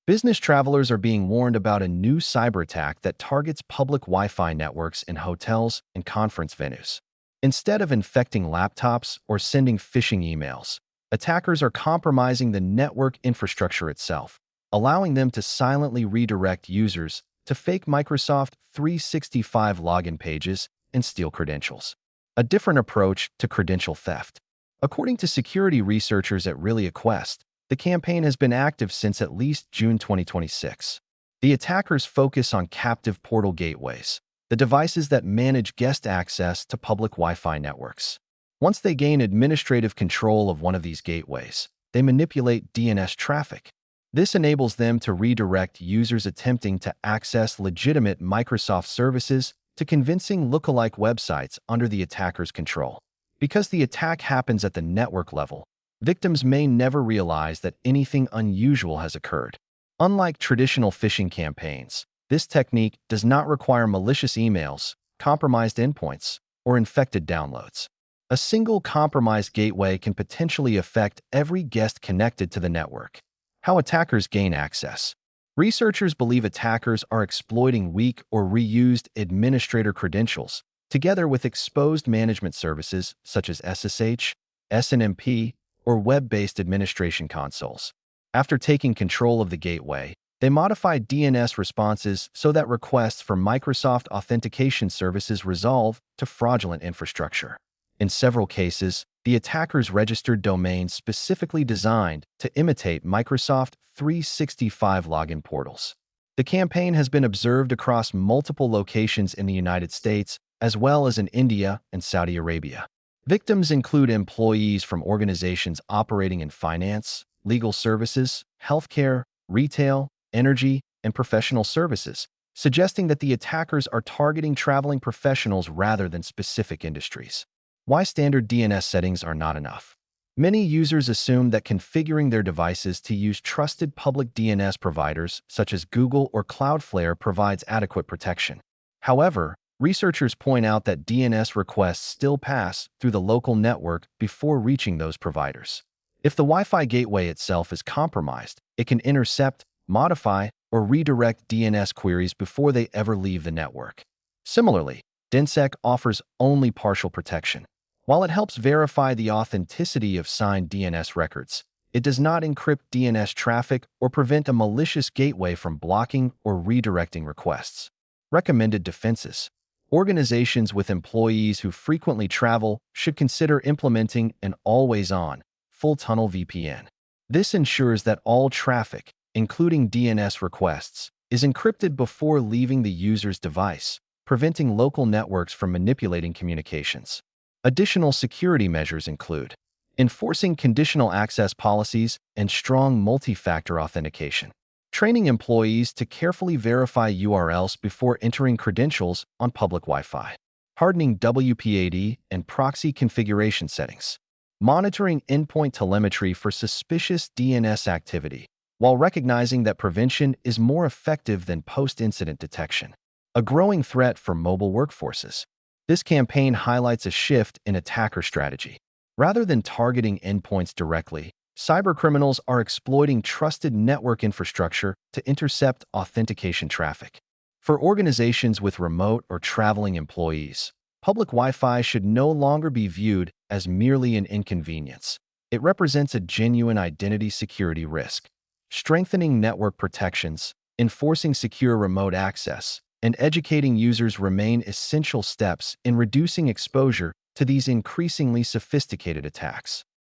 Business travelers are being warned about a new cyber attack that targets public Wi-Fi networks in hotels and conference venues. Instead of infecting laptops or sending phishing emails, attackers are compromising the network infrastructure itself, allowing them to silently redirect users to fake Microsoft 365 login pages and steal credentials. A different approach to credential theft. According to security researchers at ReliaQuest, the campaign has been active since at least June 2026. The attackers focus on captive portal gateways, the devices that manage guest access to public Wi-Fi networks. Once they gain administrative control of one of these gateways, they manipulate DNS traffic. This enables them to redirect users attempting to access legitimate Microsoft services to convincing lookalike websites under the attacker's control. Because the attack happens at the network level, victims may never realize that anything unusual has occurred. Unlike traditional phishing campaigns, this technique does not require malicious emails, compromised endpoints, or infected downloads. A single compromised gateway can potentially affect every guest connected to the network. How attackers gain access. Researchers believe attackers are exploiting weak or reused administrator credentials, together with exposed management services such as SSH, SNMP, or web-based administration consoles. After taking control of the gateway, they modify DNS responses so that requests for Microsoft authentication services resolve to fraudulent infrastructure. In several cases, the attackers registered domains specifically designed to imitate Microsoft 365 login portals. The campaign has been observed across multiple locations in the United States, as well as in India and Saudi Arabia. Victims include employees from organizations operating in finance, legal services, healthcare, retail, energy, and professional services, suggesting that the attackers are targeting traveling professionals rather than specific industries. Why standard DNS settings are not enough. Many users assume that configuring their devices to use trusted public DNS providers such as Google or Cloudflare provides adequate protection. However, researchers point out that DNS requests still pass through the local network before reaching those providers. If the Wi-Fi gateway itself is compromised, it can intercept, modify, or redirect DNS queries before they ever leave the network. Similarly, DNSSEC offers only partial protection. While it helps verify the authenticity of signed DNS records, it does not encrypt DNS traffic or prevent a malicious gateway from blocking or redirecting requests. Recommended defenses. Organizations with employees who frequently travel should consider implementing an always-on, full-tunnel VPN. This ensures that all traffic, including DNS requests, is encrypted before leaving the user's device, preventing local networks from manipulating communications. Additional security measures include enforcing conditional access policies and strong multi-factor authentication. Training employees to carefully verify URLs before entering credentials on public Wi-Fi. Hardening WPAD and proxy configuration settings. Monitoring endpoint telemetry for suspicious DNS activity, while recognizing that prevention is more effective than post-incident detection. A growing threat for mobile workforces. This campaign highlights a shift in attacker strategy. Rather than targeting endpoints directly, cybercriminals are exploiting trusted network infrastructure to intercept authentication traffic. For organizations with remote or traveling employees, public Wi-Fi should no longer be viewed as merely an inconvenience. It represents a genuine identity security risk. Strengthening network protections, enforcing secure remote access, and educating users remain essential steps in reducing exposure to these increasingly sophisticated attacks.